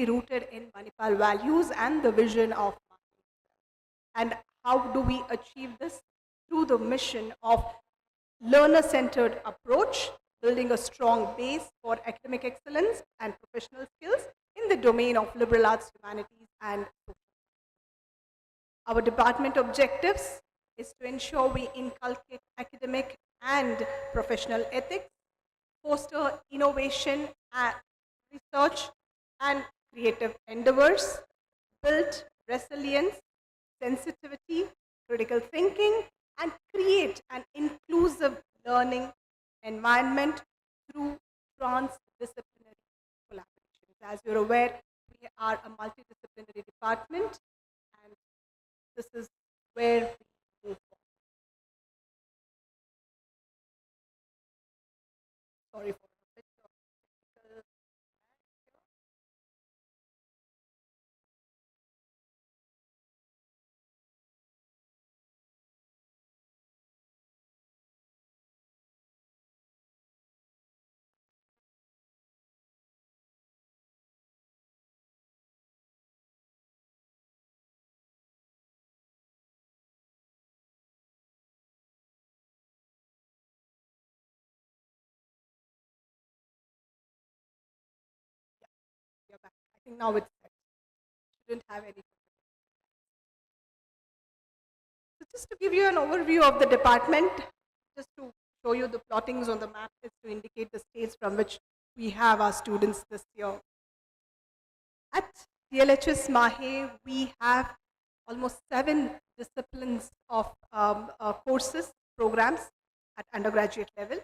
deeply rooted in Manipal values and the vision of Mahe. And how do we achieve this? Through the mission of learner-centered approach, building a strong base for academic excellence and professional skills in the domain of liberal arts, humanities, and social. Our department objectives is to ensure we inculcate academic and professional ethics, foster innovation and research and creative endeavors, build resilience, sensitivity, critical thinking, and create an inclusive learning environment through transdisciplinary collaborations. As you're aware, we are a multidisciplinary department, and this is where we move forward. Sorry for a bit of technical. You're back. I think now it's set. Shouldn't have any. So just to give you an overview of the department, just to show you the plottings on the map is to indicate the states from which we have our students this year. At DLHS Mahe, we have almost 7 disciplines of courses, programs at undergraduate level.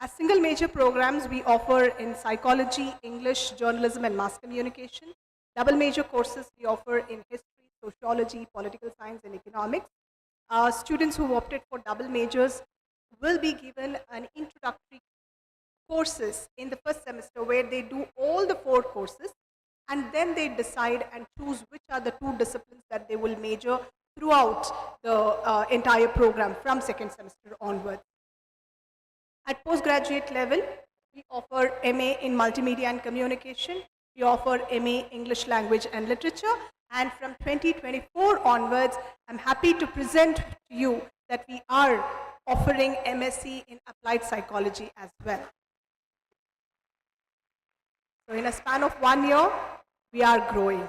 As single major programs, we offer in psychology, English, journalism, and mass communication. Double major courses we offer in history, sociology, political science, and economics. Students who opted for double majors will be given an introductory courses in the first semester where they do all the 4 courses, and then they decide and choose which are the 2 disciplines that they will major throughout the entire program from second semester onwards. At postgraduate level, we offer MA in Multimedia and Communication, we offer MA English Language and Literature, and from 2024 onwards, I'm happy to present to you that we are offering MSc in Applied Psychology as well. So in a span of 1 year, we are growing,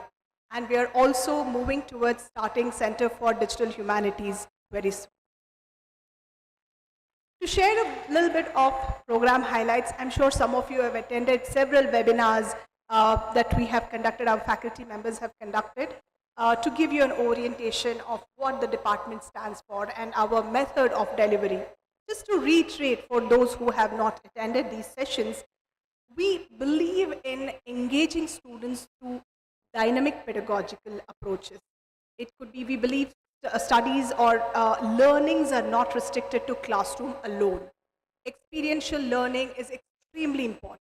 and we are also moving towards starting Center for Digital Humanities very soon. To share a little bit of program highlights, I'm sure some of you have attended several webinars that we have conducted, our faculty members have conducted, to give you an orientation of what the department stands for and our method of delivery. Just to reiterate for those who have not attended these sessions, we believe in engaging students through dynamic pedagogical approaches. It could be, we believe, studies or learnings are not restricted to classroom alone. Experiential learning is extremely important.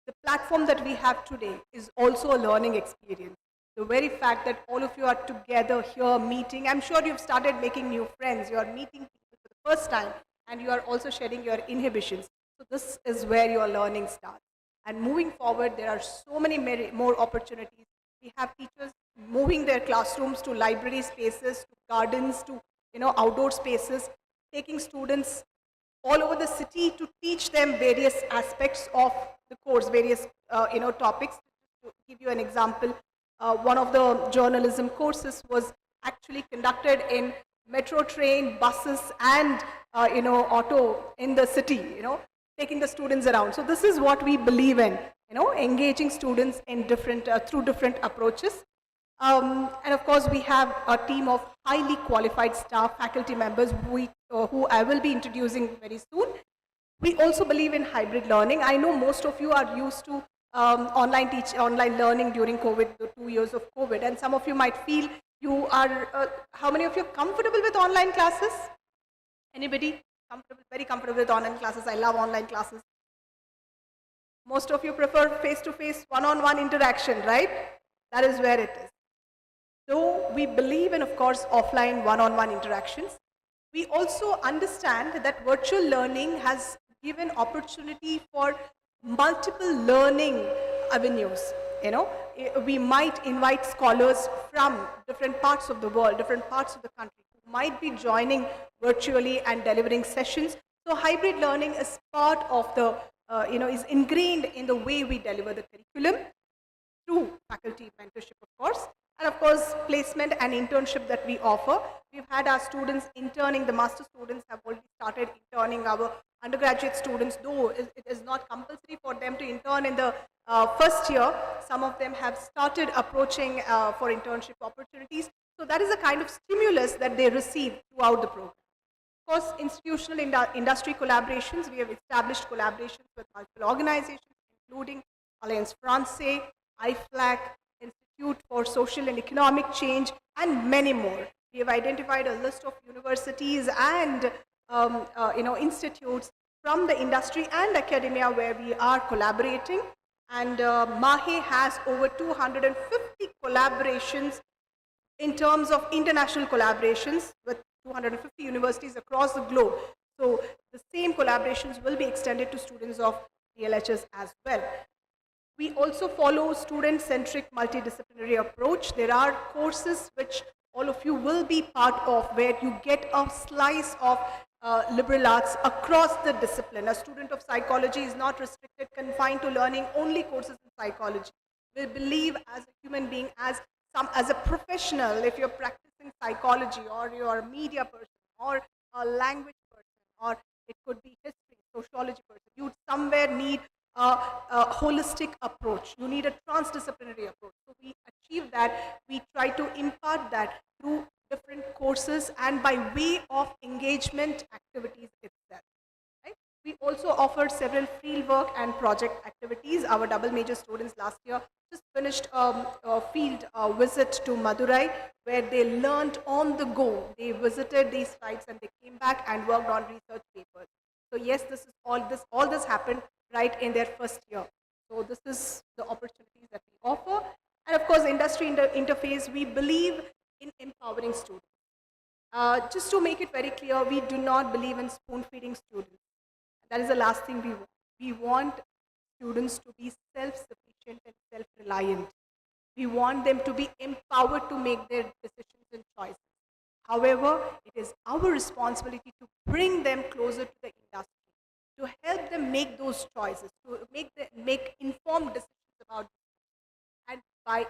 The platform that we have today is also a learning experience. The very fact that all of you are together here meeting, I'm sure you've started making new friends, you are meeting people for the first time, and you are also shedding your inhibitions. So this is where your learning starts. And moving forward, there are so many more opportunities. We have teachers moving their classrooms to library spaces, to gardens, to outdoor spaces, taking students all over the city to teach them various aspects of the course, various topics. To give you an example, one of the journalism courses was actually conducted in metro train, buses, and auto in the city. Taking the students around. So this is what we believe in. Engaging students in through different approaches. And of course, we have a team of highly qualified staff, faculty members who I will be introducing very soon. We also believe in hybrid learning. I know most of you are used to online learning during COVID, the 2 years of COVID, and some of you might feel you are, how many of you are comfortable with online classes? Anybody? Comfortable, very comfortable with online classes. I love online classes. Most of you prefer face-to-face, one-on-one interaction, right? That is where it is. So we believe in, of course, offline one-on-one interactions. We also understand that virtual learning has given opportunity for multiple learning avenues. we might invite scholars from different parts of the world, different parts of the country, who might be joining virtually and delivering sessions. So hybrid learning is part of the, is ingrained in the way we deliver the curriculum through faculty mentorship, of course, and of course placement and internship that we offer. We've had our students interning, the master students have already started interning. Our undergraduate students, though it is not compulsory for them to intern in the first year, some of them have started approaching for internship opportunities. So that is a kind of stimulus that they receive throughout the program. Of course, institutional industry collaborations, we have established collaborations with multiple organizations, including Alliance Francaise, IFLAC, Institute for Social and Economic Change, and many more. We have identified a list of universities and institutes from the industry and academia where we are collaborating. And Mahe has over 250 collaborations in terms of international collaborations with 250 universities across the globe. So the same collaborations will be extended to students of DLHS as well. We also follow student-centric multidisciplinary approach. There are courses which all of you will be part of where you get a slice of liberal arts across the discipline. A student of psychology is not restricted, confined to learning only courses in psychology. We believe as a human being, as a professional, if you're practicing psychology or you're a media person or a language person or it could be history, sociology person, you somewhere need a holistic approach. You need a transdisciplinary approach. So we achieve that. We try to impart that through different courses and by way of engagement activities itself. Right? We also offered several fieldwork and project activities. Our double major students last year just finished a field visit to Madurai where they learned on the go. They visited these sites and they came back and worked on research papers. So yes, all this happened right in their first year. So this is the opportunities that we offer. And of course, industry interface, we believe in empowering students. Just to make it very clear, we do not believe in spoon-feeding students. That is the last thing we want. We want students to be self-sufficient and self-reliant. We want them to be empowered to make their decisions and choices. However, it is our responsibility to bring them closer to the industry, to help them make those choices, to make informed decisions about it. And by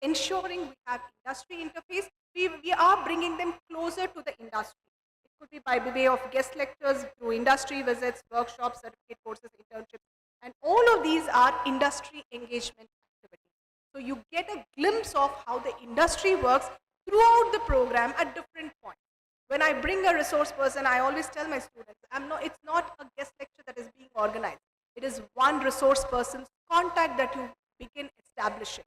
ensuring we have industry interface, we are bringing them closer to the industry. It could be by way of guest lectures, through industry visits, workshops, certificate courses, internships, and all of these are industry engagement activities. So you get a glimpse of how the industry works throughout the program at different points. When I bring a resource person, I always tell my students, it's not a guest lecture that is being organized. It is one resource person's contact that you begin establishing.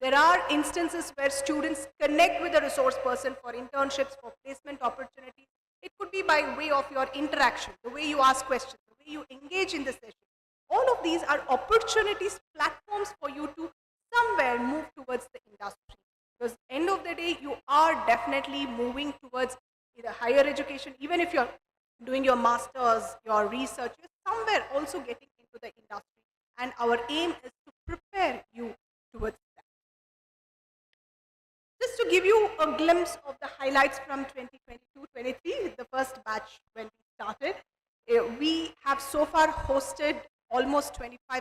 There are instances where students connect with a resource person for internships, for placement opportunities. It could be by way of your interaction, the way you ask questions, the way you engage in the session. All of these are opportunities, platforms for you to somewhere move towards the industry. Because end of the day, you are definitely moving towards either higher education, even if you're doing your master's, your research, you're somewhere also getting into the industry. And our aim is to prepare you towards that. Just to give you a glimpse of the highlights from 2022-23, the first batch when we started, we have so far hosted almost 25-30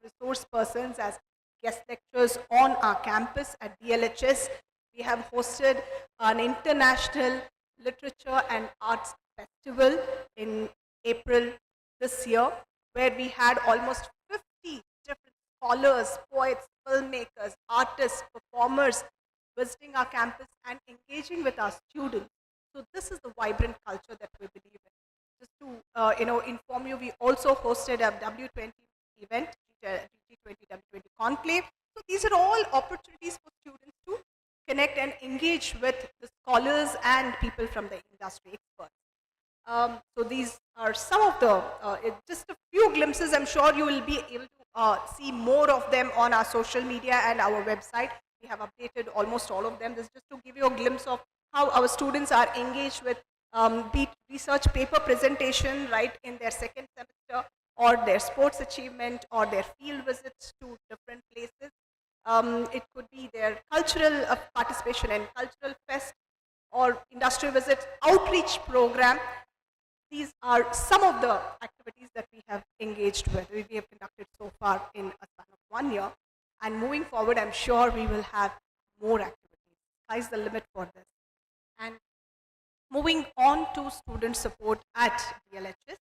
resource persons as guest lecturers on our campus at DLHS. We have hosted an international literature and arts festival in April this year, where we had almost 50 different scholars, poets, filmmakers, artists, performers visiting our campus and engaging with our students. So this is the vibrant culture that we believe in. Just to inform you, we also hosted a W20 event, G20 W20 conclave. So these are all opportunities for students to connect and engage with the scholars and people from the industry experts. So these are some of the, just a few glimpses. I'm sure you will be able to see more of them on our social media and our website. We have updated almost all of them. This is just to give you a glimpse of how our students are engaged with research paper presentation right in their second semester, or their sports achievement, or their field visits to different places. It could be their cultural participation in cultural fest or industrial visit outreach program. These are some of the activities that we have engaged with, we have conducted so far in a span of 1 year. And moving forward, I'm sure we will have more activities. Sky's the limit for this. And moving on to student support at DLHS,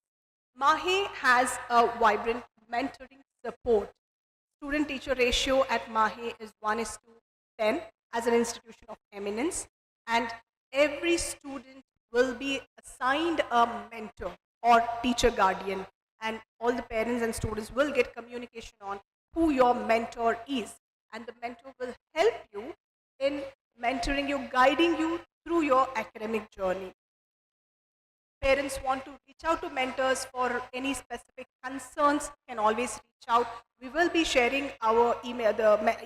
Mahe has a vibrant mentoring support. Student-teacher ratio at Mahe is 1 is to 10 as an institution of eminence, and every student will be assigned a mentor or teacher guardian, and all the parents and students will get communication on who your mentor is, and the mentor will help you in mentoring you, guiding you through your academic journey. Parents want to reach out to mentors for any specific concerns, can always reach out. We will be sharing our email,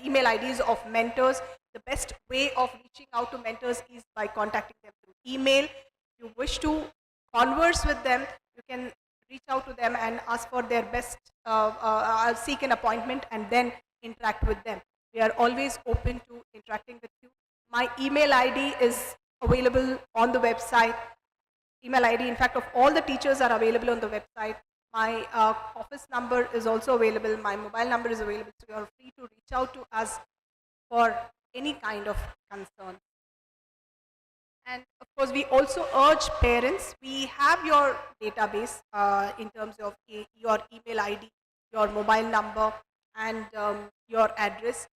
email IDs of mentors. The best way of reaching out to mentors is by contacting them through email. If you wish to converse with them, you can reach out to them and ask for their best, seek an appointment and then interact with them. We are always open to interacting with you. My email ID is available on the website. Email ID, in fact, of all the teachers are available on the website. My office number is also available. My mobile number is available. So you are free to reach out to us for any kind of concern. And of course, we also urge parents, we have your database in terms of your email ID, your mobile number, and your address.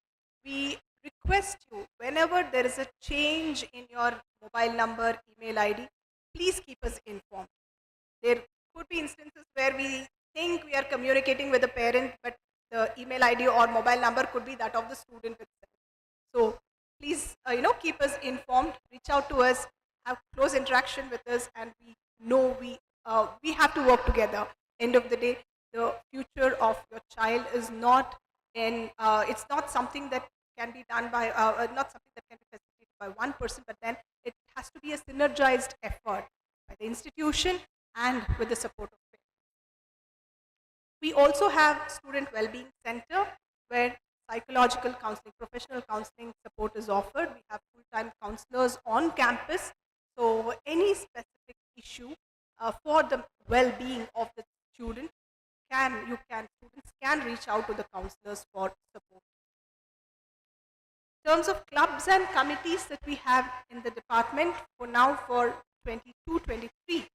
We request you, whenever there is a change in your mobile number, email ID, please keep us informed. There could be instances where we think we are communicating with the parent, but the email ID or mobile number could be that of the student itself. So please, keep us informed, reach out to us, have close interaction with us, and we know we have to work together. End of the day, the future of your child is not it's not something that can be done by, not something that can be facilitated by one person, but then it has to be a synergized effort by the institution and with the support of parents. We also have Student Wellbeing Center where psychological counseling, professional counseling support is offered. We have full-time counselors on campus. So any specific issue for the well-being of the student, students can reach out to the counselors for support. In terms of clubs and committees that we have in the department for now for 22-23,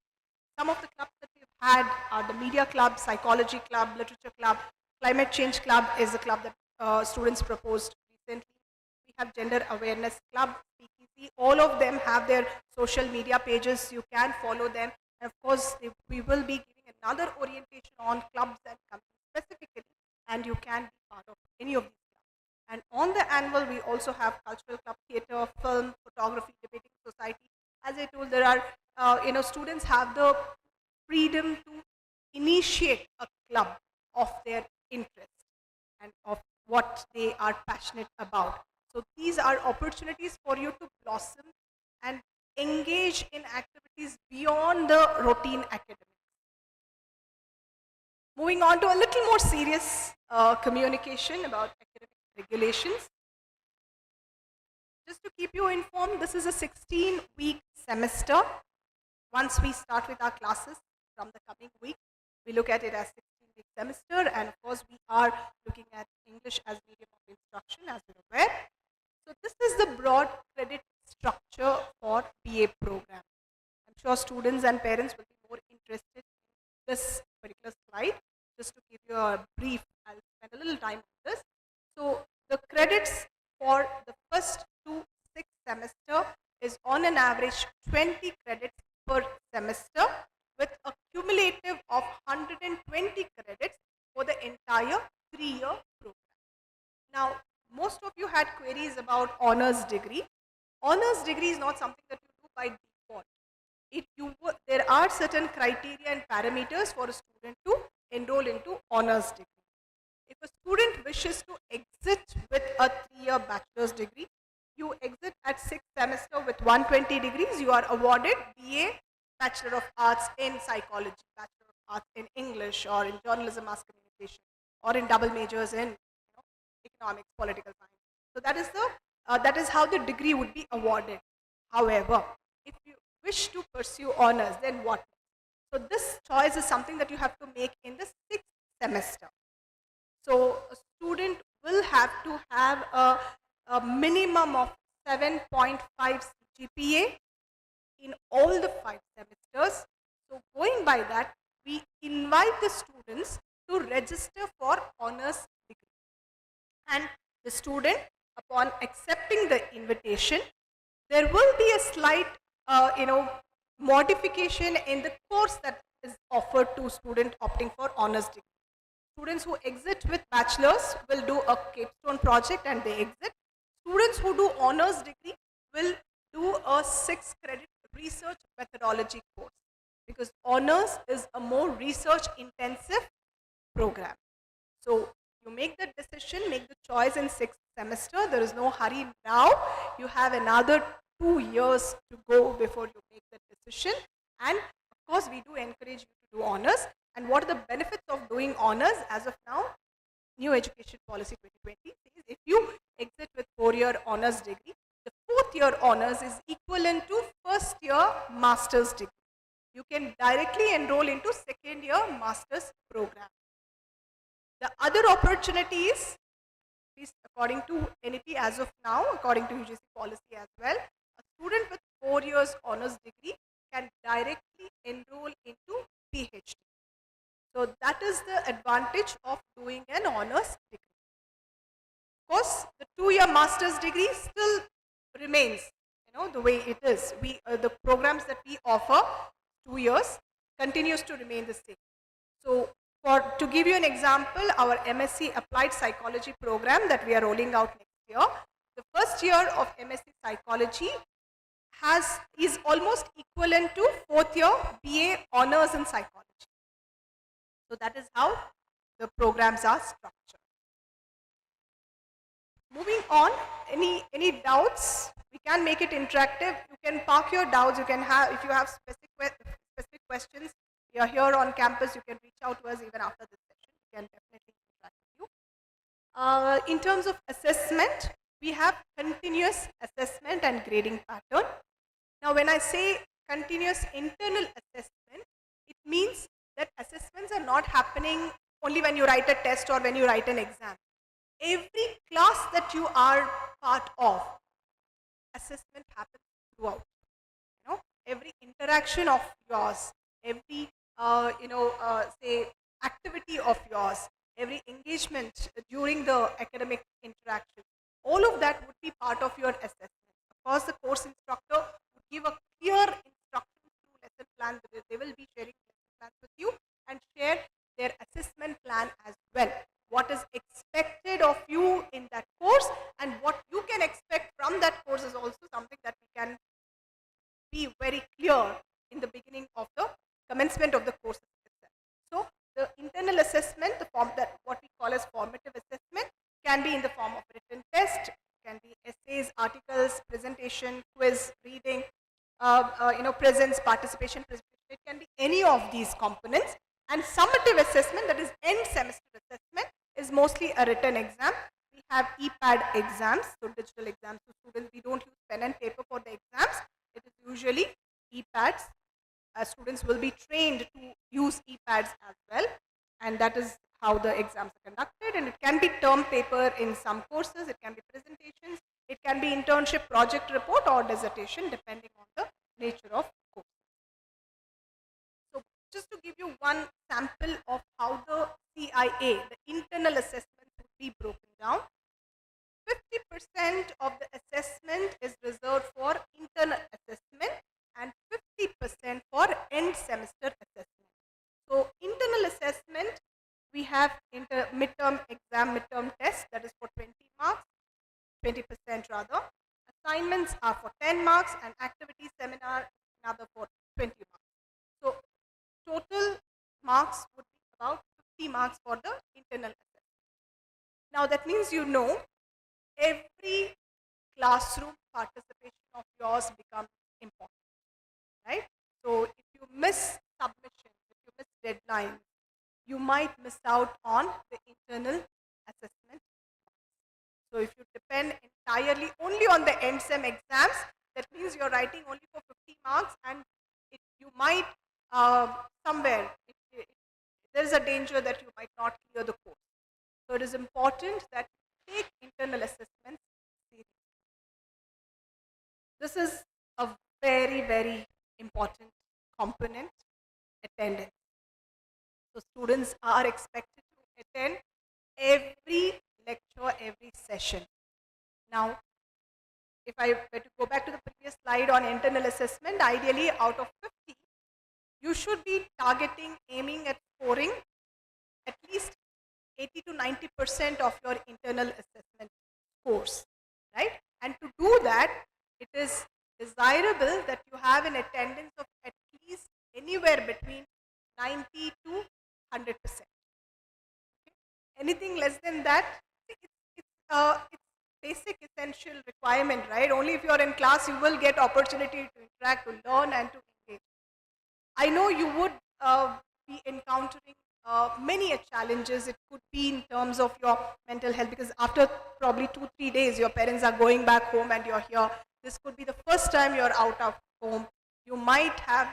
some of the clubs that we've had are the Media Club, Psychology Club, Literature Club, Climate Change Club is a club that students proposed recently. We have Gender Awareness Club, PKC. All of them have their social media pages. You can follow them. And of course, we will be giving another orientation on clubs and committees specifically, and you can be part of any of these. And on the annual, we also have cultural club, theatre, film, photography, debating society. As I told, there are, students have the freedom to initiate a club of their interest and of what they are passionate about. So these are opportunities for you to blossom and engage in activities beyond the routine academics. Moving on to a little more serious communication about academic regulations. Just to keep you informed, this is a 16-week semester. Once we start with our classes from the coming week, we look at it as 16-week semester, and of course we are looking at English as medium of instruction, as you're aware. So this is the broad credit structure for BA program. I'm sure students and parents will be more interested in this particular slide. Just to give you a brief, I'll spend a little time on this. So the credits for the first to sixth semester is on an average 20 credits per semester with a cumulative of 120 credits for the entire 3-year program. Now, most of you had queries about honors degree. Honors degree is not something that you do by default. There are certain criteria and parameters for a student to enroll into honors degree. If a student wishes to exit with a 3-year bachelor's degree, you exit at 6th semester with 120 degrees, you are awarded BA, Bachelor of Arts in Psychology, Bachelor of Arts in English, or in Journalism, Mass Communication, or in double majors in economics, political science. So that is how the degree would be awarded. However, if you wish to pursue honors, then what? So this choice is something that you have to make in the sixth semester. So a student will have to have a minimum of 7.5 GPA in all the 5 semesters. So going by that, we invite the students to register for honors degree. And the student, upon accepting the invitation, there will be a slight, modification in the course that is offered to student opting for honors degree. Students who exit with bachelor's will do a capstone project and they exit. Students who do honors degree will do a 6-credit research methodology course, because honors is a more research intensive program. So you make the decision, make the choice in 6th semester. There is no hurry now. You have another 2 years to go before you make the decision. And of course, we do encourage you to do honors. And what are the benefits of doing honors as of now? New Education Policy 2020 says if you exit with 4-year honors degree, the 4th year honors is equivalent to 1st year master's degree. You can directly enroll into 2nd year master's program. The other opportunities, at least according to NEP as of now, according to UGC policy as well, a student with 4 years honors degree can directly enroll into PhD. So that is the advantage of doing an honors degree. Of course, the 2-year master's degree still remains, the way it is. The programs that we offer, 2 years, continues to remain the same. So to give you an example, our MSc Applied Psychology program that we are rolling out next year, the first year of MSc Psychology is almost equivalent to 4th year BA Honors in Psychology. So that is how the programs are structured. Moving on, any doubts? We can make it interactive. You can park your doubts. You can have, if you have specific questions, we are here on campus. You can reach out to us even after this session. We can definitely interact with you. In terms of assessment, we have continuous assessment and grading pattern. Now, when I say continuous internal assessment, it means that assessments are not happening only when you write a test or when you write an exam. Every class that you are part of, assessment happens throughout. Every interaction of yours, every say activity of yours, every engagement during the academic interaction, all of that would be part of your assessment. Of course, the course instructor would give a clear instruction through lesson plan. They will be sharing lesson plans with you and share their assessment plan as well. What is expected of you in that course and what you can expect from that course is also something that we can be very clear in the beginning of the commencement of the course itself. So the internal assessment, the form that what we call as formative assessment, can be in the form of written test, can be essays, articles, presentation, quiz, reading, presence, participation. It can be any of these components. And summative assessment, that is end semester assessment, is mostly a written exam. We have EPAD exams, so digital exams. So students, we don't use pen and paper for the exams. It is usually EPADs. Students will be trained to use EPADs as well, and that is how the exams are conducted. And it can be term paper in some courses, it can be presentations, it can be internship, project report, or dissertation, depending on the nature of course. So just to give you one sample of how the CIA, the internal assessment, would be broken down. 50% of the assessment is reserved for internal assessment and 50% for end semester assessment. So internal assessment, we have midterm exam, midterm test, that is for 20 marks, 20% rather. Assignments are for 10 marks and activity seminar another for 20 marks. So total marks would be about 50 marks for the internal assessment. Now that means every classroom participation of yours becomes important, right? So if you miss submission, if you miss deadlines, you might miss out on the internal assessment. So if you depend entirely only on the end sem exams, that means you're writing only for 50 marks, and you might somewhere, there's a danger that you might not clear the course. So it is important that you take internal assessments seriously. This is a very, very important component, attendance. So students are expected to attend every lecture, every session. Now, if I were to go back to the previous slide on internal assessment, ideally out of 50, you should be targeting, aiming at scoring at least 80 to 90% of your internal assessment scores, right? And to do that, it is desirable that you have an attendance of at least anywhere between 90 to 100%. Anything less than that, it's basic essential requirement, right? Only if you're in class you will get opportunity to interact, to learn, and to engage. I know you would be encountering many challenges. It could be in terms of your mental health, because after probably 2-3 days your parents are going back home and you're here. This could be the first time you're out of home. You might have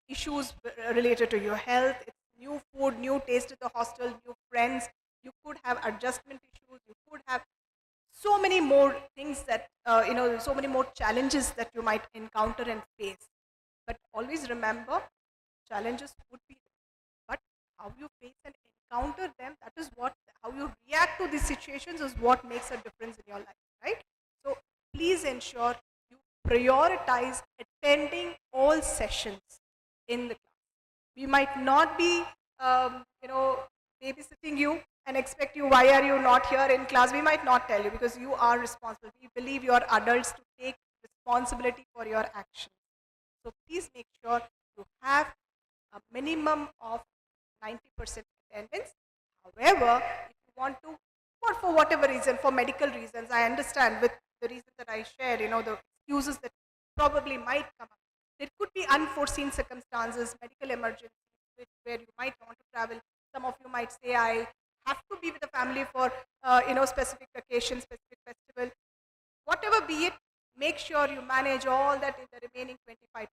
issues related to your health. It's new food, new taste at the hostel, new friends. You could have adjustment issues. You could have so many more things that so many more challenges that you might encounter and face. But always remember, challenges would be there, but how you face and encounter them, that is what, how you react to these situations is what makes a difference in your life, right? So please ensure you prioritize attending all sessions in the class. We might not be, babysitting you and expect you, why are you not here in class? We might not tell you, because you are responsible. We believe you are adults to take responsibility for your actions. So please make sure you have a minimum of 90% attendance. However, if you want to, or for whatever reason, for medical reasons, I understand with the reasons that I shared, the excuses that probably might come up. There could be unforeseen circumstances, medical emergencies, where you might want to travel. Some of you might say, I have to be with the family for, specific occasion, specific festival. Whatever be it, make sure you manage all that in the remaining 25%.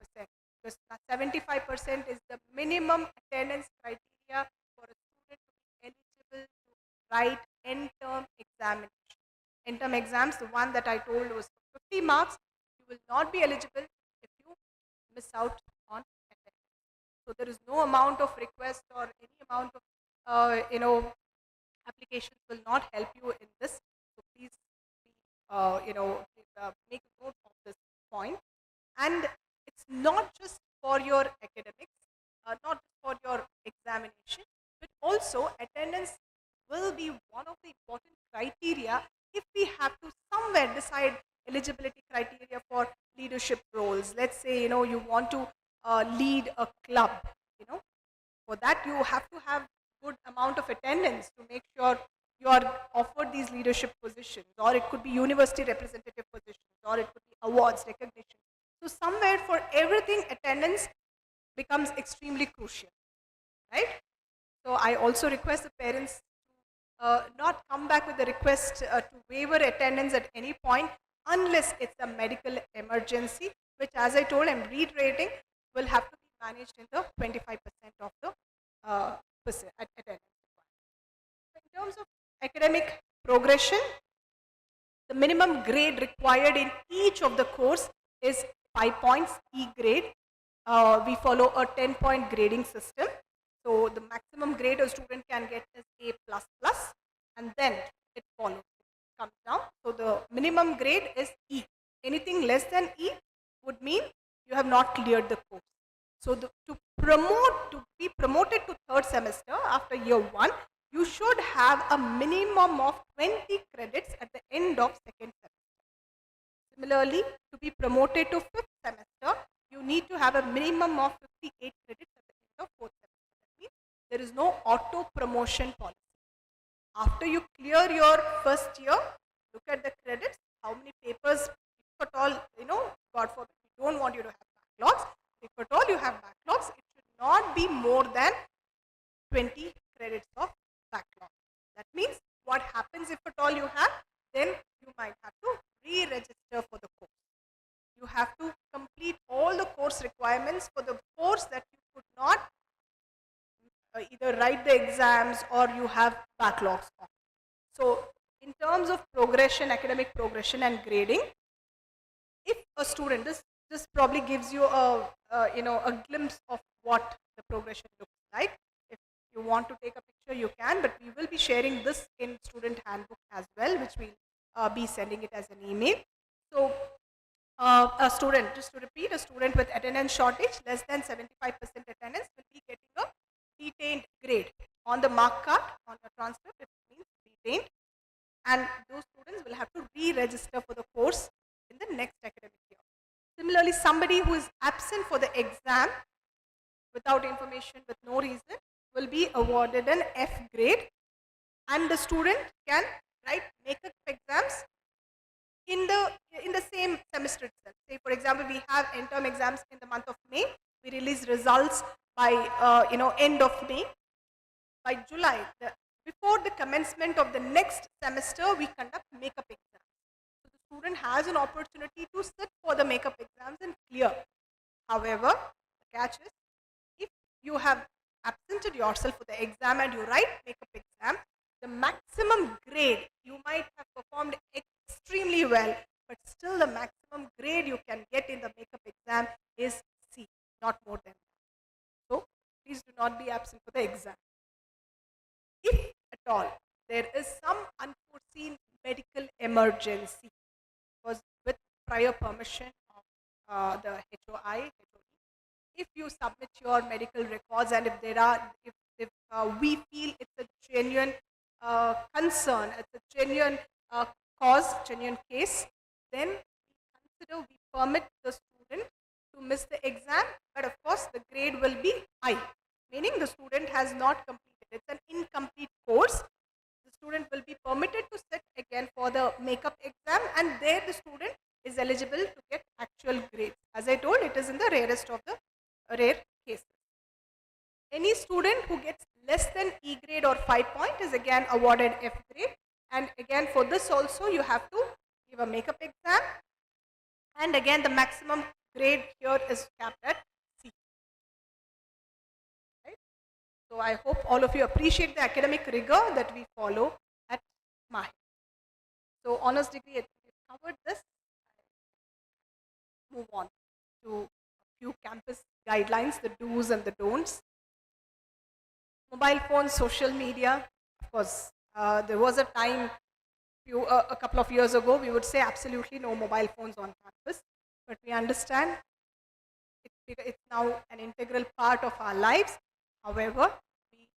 Because 75% is the minimum attendance criteria for a student to be eligible to write end-term examination. End-term exams, the one that I told was for 50 marks, you will not be eligible if you miss out on attendance. So there is no amount of request or any amount of, applications will not help you in this. So please be, make a note of this point. And it's not just for your academics, not just for your examination, but also attendance will be one of the important criteria if we have to somewhere decide eligibility criteria for leadership roles. Let's say, you want to lead a club, for that you have to have good amount of attendance to make sure you are offered these leadership positions, or it could be university representative positions, or it could be awards, recognition. So somewhere for everything, attendance becomes extremely crucial, right? So I also request the parents to not come back with a request to waiver attendance at any point unless it's a medical emergency, which, as I told, I'm reiterating, will have to be managed in the 25% of the attendance. So in terms of academic progression, the minimum grade required in each of the course is 5 points, E grade. We follow a 10-point grading system. So the maximum grade a student can get is A++, and then it follows, it comes down. So the minimum grade is E. Anything less than E would mean you have not cleared the course. So to be promoted to third semester after year 1, you should have a minimum of 20 credits at the end of second semester. Similarly, to be promoted to fifth semester, you need to have a minimum of 58 credits at the end of fourth semester. That means there is no auto promotion policy. After you clear your first year, look at the credits, how many papers, if at all, God forbid, we don't want you to have backlogs. If at all you have backlogs, it should not be more than 20 credits of backlog. That means what happens if at all you might have to re-register for the course. You have to complete all the course requirements for the course that you could not either write the exams or you have backlogs on. So in terms of progression, academic progression and grading, if a student, this probably gives you a glimpse of what the progression looks like. If you want to take a picture, you can, but we will be sharing this in student handbook as well, which we'll be sending it as an email. So a student, just to repeat, a student with attendance shortage less than 75% attendance will be getting a detained grade on the mark card, on the transcript. It means detained, and those students will have to re-register for the course in the next academic year. Similarly, somebody who is absent for the exam without information, with no reason, will be awarded an F grade, and the student can write makeup exams in the same semester itself. Say, for example, we have end-term exams in the month of May. We release results by end of May. By July, before the commencement of the next semester, we conduct makeup exams. So the student has an opportunity to sit for the makeup exams and clear. However, the catch is, if you have absented yourself for the exam and you write makeup exam, the maximum grade, you might have performed extremely well, but still the maximum grade you can get in the makeup exam is C, not more than that. So please do not be absent for the exam. If at all there is some unforeseen medical emergency, because with prior permission of the HOI, if you submit your medical records, and if we feel it's a genuine concern, it's a genuine cause, genuine case, then we permit the student to miss the exam, but of course the grade will be high, meaning the student has not completed. It's an incomplete course. The student will be permitted to sit again for the makeup exam, and there the student is eligible to get actual grades. As I told, it is in the rarest of the rare cases. Any student who gets less than E grade or 5 point is again awarded F grade, and again for this also you have to give a makeup exam, and again the maximum grade here is capped at C. Right? So I hope all of you appreciate the academic rigor that we follow at Mahe. So honors degree, we've covered this. Move on to a few campus guidelines, the do's and the don'ts. Mobile phones, social media. Of course, there was a time a couple of years ago we would say absolutely no mobile phones on campus, but we understand it's now an integral part of our lives. However, we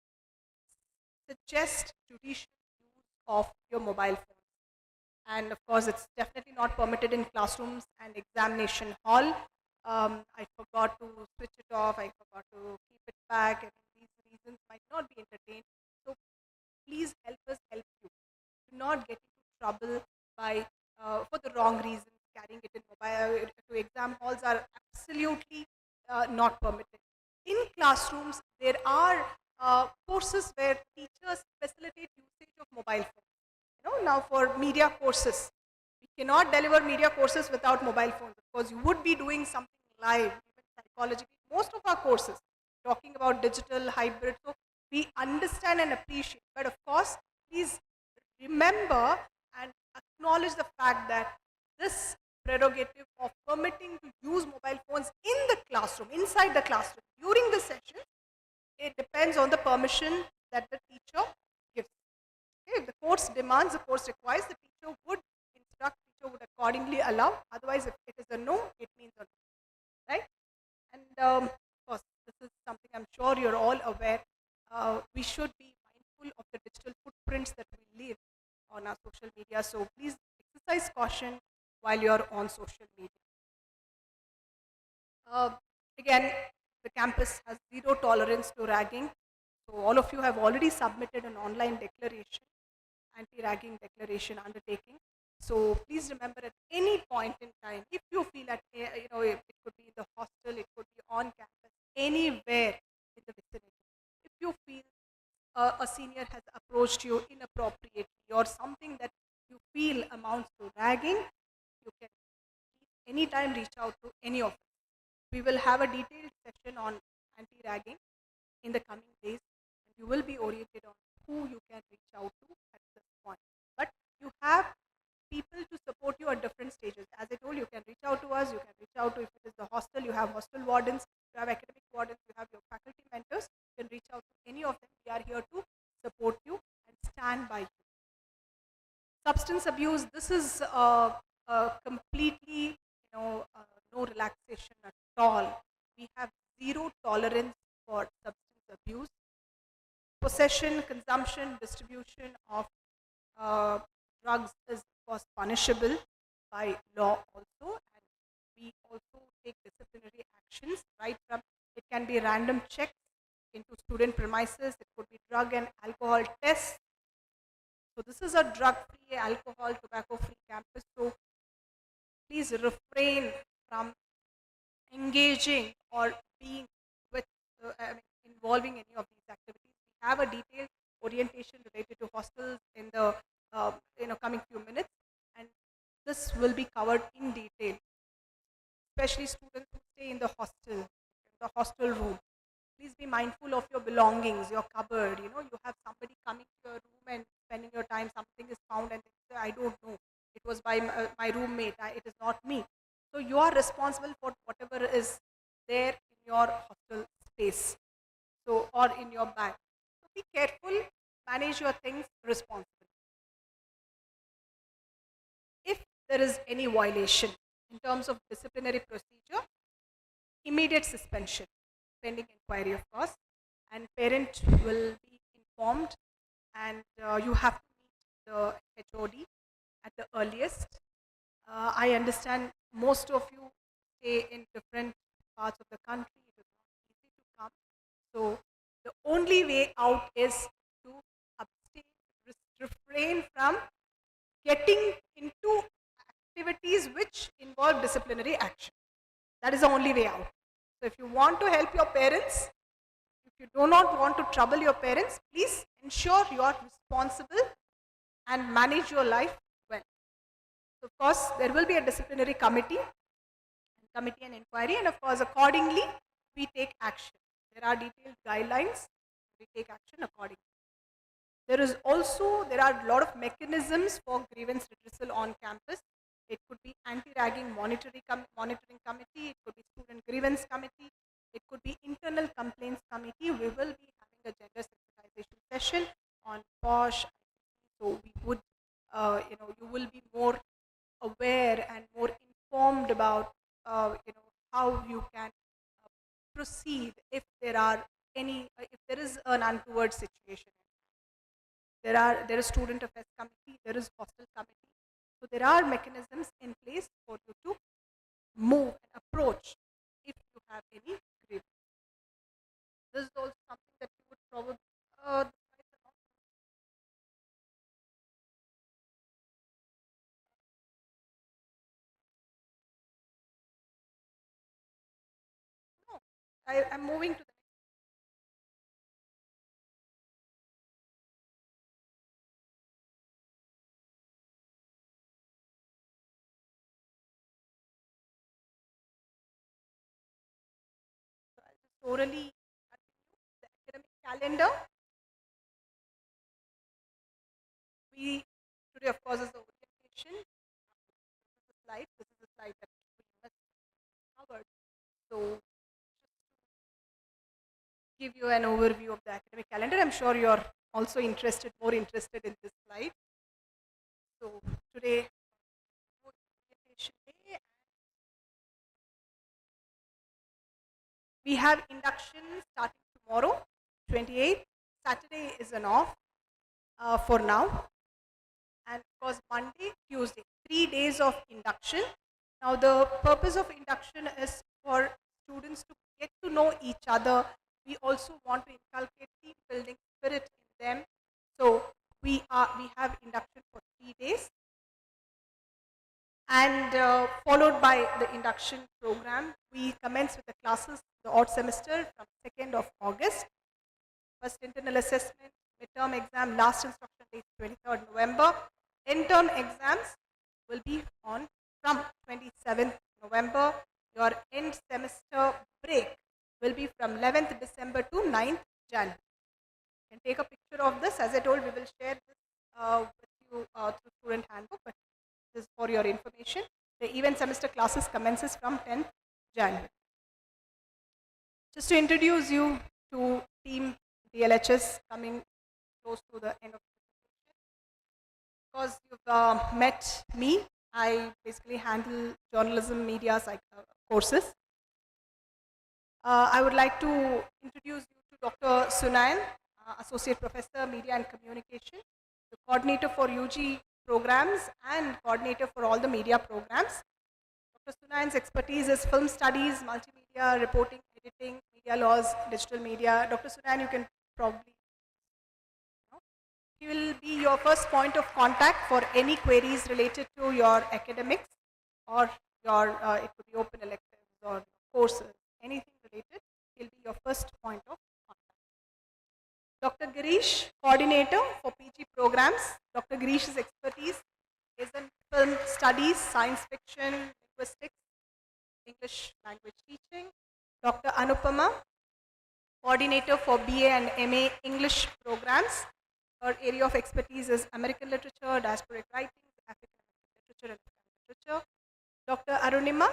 suggest judicious use of your mobile phone. And of course, it's definitely not permitted in classrooms and examination hall. I forgot to switch it off, I forgot to keep it back, and these reasons might not be entertained. So please help us help you. Do not get into trouble by for the wrong reasons. Carrying it in mobile to exam halls are absolutely not permitted. In classrooms, there are courses where teachers facilitate usage of mobile phones. Now for media courses, we cannot deliver media courses without mobile phones, because you would be doing something live, even psychologically. Most of our courses talking about digital, hybrid, so we understand and appreciate. But of course, please remember and acknowledge the fact that this prerogative of permitting to use mobile phones in the classroom, inside the classroom, during the session, it depends on the permission that the teacher gives. If the course demands, the course requires, the teacher would instruct, teacher would accordingly allow. Otherwise, if it is a no, it means a no, right? And of course, this is something I'm sure you're all aware. We should be mindful of the digital footprints that we leave on our social media. So please exercise caution while you're on social media. Again, the campus has zero tolerance to ragging. So all of you have already submitted an online declaration, anti-ragging declaration undertaking. So please remember, at any point in time, if you feel that it could be in the hostel, it could be on campus, anywhere in the vicinity, if you feel a senior has approached you inappropriately or something that you feel amounts to ragging, you can anytime reach out to any of us. We will have a detailed session on anti-ragging in the coming days. And you will be oriented on who you can reach out to at this point. But you have people to support you at different stages. As I told you, can reach out to us, you can reach out to, if it is the hostel, you have hostel wardens, you have academic wardens, you have your faculty mentors, you can reach out to any of them. We are here to support you and stand by you. Substance abuse, this is completely, no relaxation at all. We have zero tolerance for substance abuse. Possession, consumption, distribution of drugs is of course punishable by law also, and we also take disciplinary actions right from, it can be random checks into student premises, it could be drug and alcohol tests. So this is a drug-free, alcohol, tobacco-free campus, so please refrain from engaging or being with, involving any of these activities. We have a detailed orientation related to hostels in the coming few minutes, and this will be covered in detail, especially students who stay in the hostel room. Please be mindful of your belongings, your cupboard. You have somebody coming to your room and spending your time, something is found and they say, I don't know, it was by my roommate, it is not me. So you are responsible for whatever is there in your hostel space, so, or in your bag. So be careful, manage your things responsibly. If there is any violation in terms of disciplinary procedure, immediate suspension, pending inquiry of course, and parent will be informed, and you have to meet the HOD at the earliest. I understand most of you stay in different parts of the country, it is not easy to come. So the only way out is to abstain, refrain from getting into activities which involve disciplinary action. That is the only way out. So if you want to help your parents, if you do not want to trouble your parents, please ensure you are responsible and manage your life well. So of course, there will be a disciplinary committee and inquiry, and of course, accordingly, we take action. There are detailed guidelines, we take action accordingly. There are a lot of mechanisms for grievance redressal on campus. It could be anti-ragging monitoring committee, it could be student grievance committee, it could be internal complaints committee. We will be having a gender sensitization session on POSH, so we would, you will be more aware and more informed about, how you can proceed if there is an untoward situation. There is student affairs committee, there is hostel committee. So there are mechanisms in place for you to move and approach if you have any grievance. This is also something that you would probably no. I'm moving to the next. So I'll just orally continue the academic calendar. Today of course is the orientation. This is the slide that we must cover. So give you an overview of the academic calendar. I'm sure you're also more interested in this slide. So today, orientation day, we have induction starting tomorrow, 28th. Saturday is an off for now. And of course Monday, Tuesday, 3 days of induction. Now the purpose of induction is for students to get to know each other. We also want to inculcate team building spirit in them. So we have induction for 3 days, and followed by the induction program. We commence with the classes, the odd semester from 2nd of August. First internal assessment, midterm exam, last instruction date 23rd November. End-term exams will be on from 27th November. Your end semester break will be from 11th December to 9th January. You can take a picture of this. As I told, we will share this with you through student handbook, but this is for your information. The event semester classes commences from 10th January. Just to introduce you to team DLHS coming close to the end of the presentation. Because you've met me, I basically handle journalism, media courses. I would like to introduce you to Dr. Sunayan, Associate Professor, Media and Communication, the coordinator for UG programs and coordinator for all the media programs. Dr. Sunayan's expertise is film studies, multimedia, reporting, editing, media laws, digital media. Dr. Sunayan, you can probably know. He will be your first point of contact for any queries related to your academics or your, it could be open electives or courses, anything related. He'll be your first point of contact. Dr. Girish, coordinator for PG programs. Dr. Girish's expertise is in film studies, science fiction, linguistics, English language teaching. Dr. Anupama, coordinator for BA and MA English programs. Her area of expertise is American literature, diasporic writing, African literature and literature. Dr. Arunima,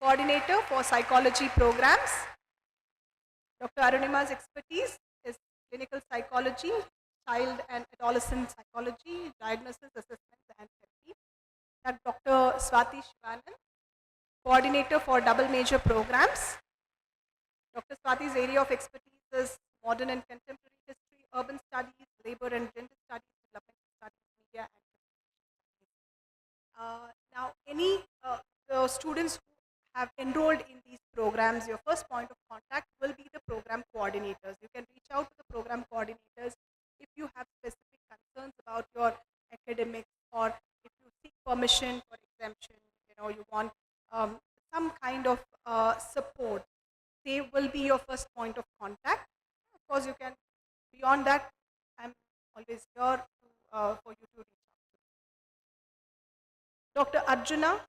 coordinator for psychology programs. Dr. Arunima's expertise is clinical psychology, child and adolescent psychology, diagnosis, assessments and therapy. And Dr. Swati Shivanan, coordinator for double major programs. Dr. Swati's area of expertise is modern and contemporary history, urban studies, labor and gender studies, development studies, media and now, any the students who have enrolled in these programs, your first point of contact will be the program coordinators. You can reach out to the program coordinators if you have specific concerns about your academics, or if you seek permission for exemption, you want some kind of support. They will be your first point of contact. Of course, you can, beyond that, I'm always here for you to reach out to. Dr. Arjuna,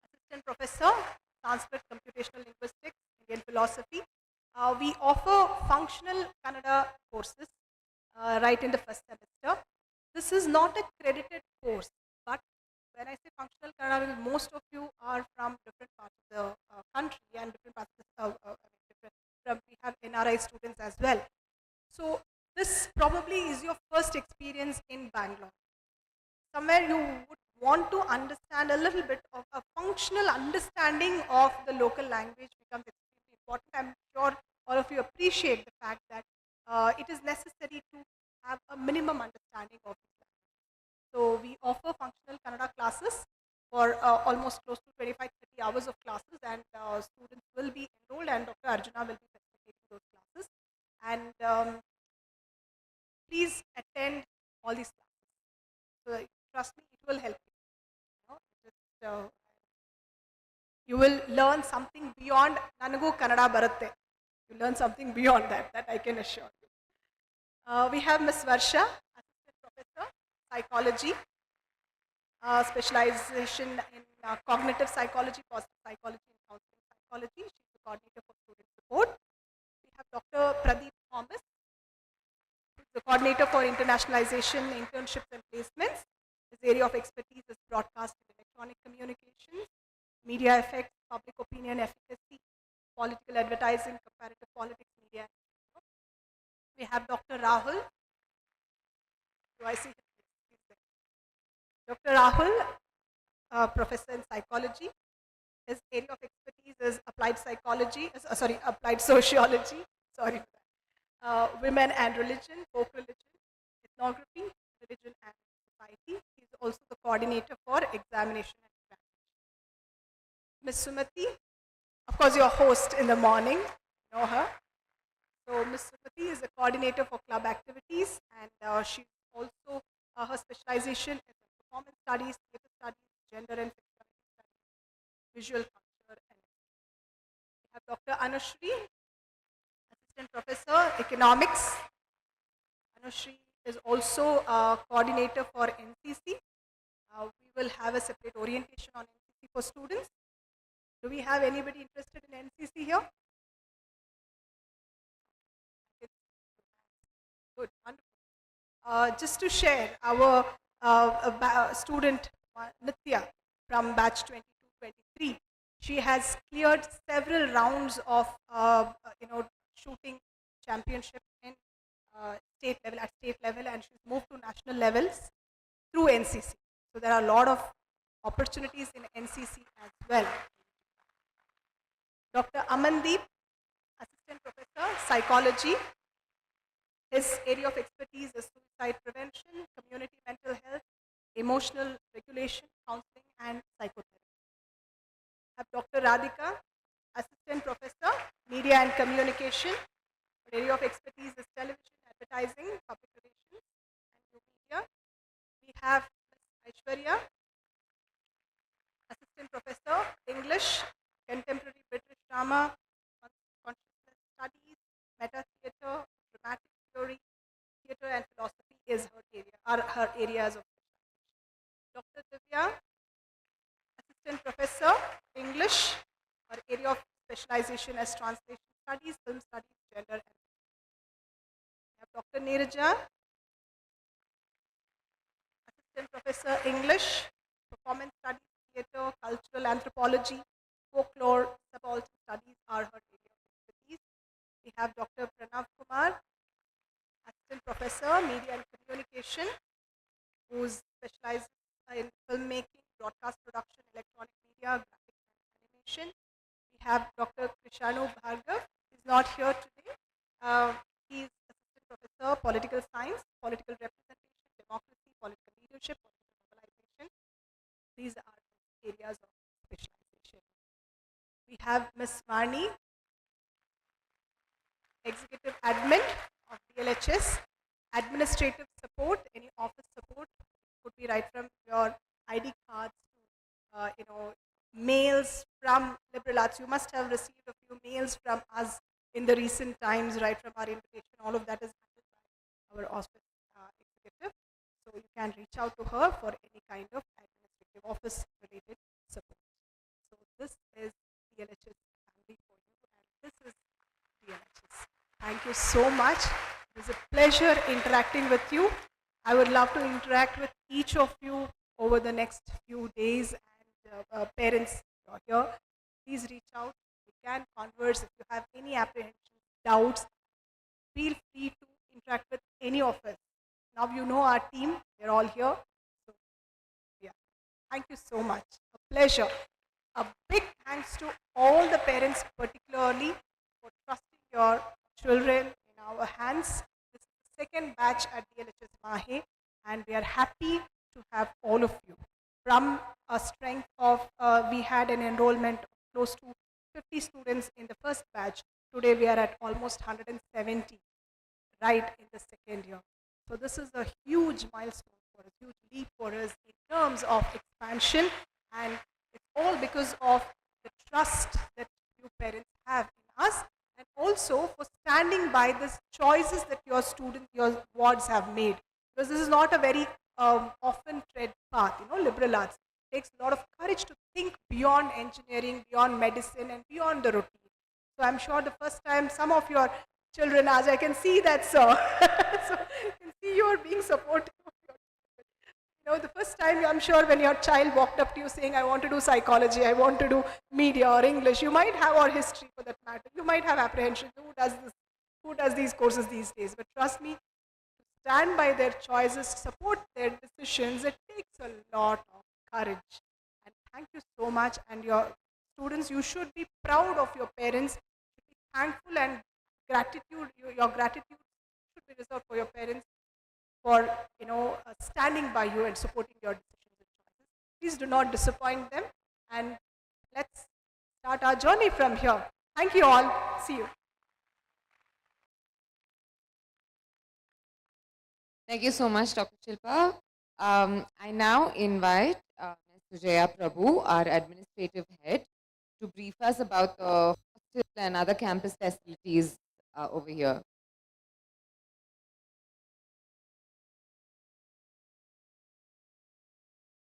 Assistant Professor, Sanskrit, Computational Linguistics, Indian Philosophy. We offer functional Kannada courses right in the first semester. This is not a credited course, but when I say functional Kannada, most of you are from different parts of the country and different parts of we have NRI students as well. So this probably is your first experience in Bangalore. Somewhere you would want to understand a little bit of a functional understanding of the local language becomes extremely important. I'm sure all of you appreciate the fact that it is necessary to have a minimum understanding of these languages. So we offer functional Kannada classes for almost close to 25-30 hours of classes, and students will be enrolled, and Dr. Arjuna will be facilitating those classes. And please attend all these classes. So trust me, it will help you. You will learn something beyond Nanagu Kannada Baratte. You learn something beyond that I can assure you. We have Ms. Varsha, Assistant Professor, Psychology, specialization in cognitive psychology, positive psychology, and counseling psychology. She's the coordinator for student support. We have Dr. Pradeep Thomas, who's the coordinator for internationalization, internships, and placements. His area of expertise is broadcast and electronic communications, media effects, public opinion efficacy, political advertising, comparative politics, media. We have Dr. Rahul. Do I see him? Dr. Rahul, professor in psychology. His area of expertise is applied psychology, applied sociology, women and religion, folk religion, ethnography, religion and society. He is also the coordinator for examination and examination. Ms. Sumati, of course, your host in the morning, you know her. So Ms. Sumati is the coordinator for club activities, and she also, her specialization is in performance studies, theatre studies, gender and sexuality studies, visual culture, and we have Dr. Anushri, Assistant Professor, Economics. Anushri is also a coordinator for NCC. we will have a separate orientation on NCC for students. Do we have anybody interested in NCC here? Good, wonderful. Just to share, our student Nitya from batch 22-23, she has cleared several rounds of shooting championship in at state level, and she's moved to national levels through NCC. So there are a lot of opportunities in NCC as well. Dr. Amandeep, Assistant Professor, Psychology. His area of expertise is suicide prevention, community mental health, emotional regulation, counseling, and psychotherapy. I have Dr. Radhika, Assistant Professor, Media and Communication. Her area of expertise is television, advertising, public relations, and new media. We have Ms. Aishwarya, Assistant Professor, English, Contemporary British Drama, Consciousness Studies, Meta Theatre, Dramatic Theory, Theatre and Philosophy is her area, are her areas of specialization. Dr. Divya, Assistant Professor, English, her area of specialization as Translation Studies, Film Studies, Gender and we have Dr. Neeraja, Assistant Professor, English, Performance Studies, Theatre, Cultural Anthropology, Folklore, Subaltern Studies are her area of expertise. We have Dr. Pranav Kumar, Assistant Professor, Media and Communication, who's specialized in filmmaking, broadcast production, electronic media, graphics and animation. We have Dr. Krishanu Bhargav. He's not here today. He's Assistant Professor, Political Science, Political Representation, Democracy, Political Leadership, Political Mobilization. These are areas of specialization. We have Ms. Varni, Executive Admin of DLHS, administrative support, any office support, could be right from your ID cards to mails from liberal arts. You must have received a few mails from us in the recent times, right from our invitation. All of that is handled by our office executive. So you can reach out to her for any kind of administrative office related support. So this is DLHS family for you, and this is DLHS. Thank you so much. It was a pleasure interacting with you. I would love to interact with each of you over the next few days, and parents who are here, please reach out. We can converse. If you have any apprehensions, doubts, feel free to interact with any of us. Now you know our team, they're all here. So, yeah, thank you so much. A pleasure. A big thanks to all the parents, particularly for trusting your children in our hands. This is the second batch at DLHS Mahe, and we are happy to have all of you. From a strength of, we had an enrollment of close to 50 students in the first batch. Today we are at almost 170, right in the second year. So this is a huge milestone for us, huge leap for us in terms of expansion, and it's all because of the trust that you parents have in us, and also for standing by the choices that your students, your wards have made. Because this is not a very often tread path, liberal arts. It takes a lot of courage to think beyond engineering, beyond medicine, and beyond the routine. So I'm sure the first time some of your children asked, I can see that, sir. So you can see you are being supportive of your children. The first time I'm sure when your child walked up to you saying, I want to do psychology, I want to do media or English, you might have, or history for that matter, you might have apprehension, who does this, who does these courses these days? But trust me, to stand by their choices, support their decisions, it takes a lot of courage. And thank you so much. And your students, you should be proud of your parents, you should be thankful, and gratitude, your gratitude should be reserved for your parents for standing by you and supporting your decisions and choices. Please do not disappoint them, and let's start our journey from here. Thank you all. See you. Thank you so much, Dr. Shilpa. I now invite Ms. Sujaya Prabhu, our administrative head, to brief us about the hostel and other campus facilities over here.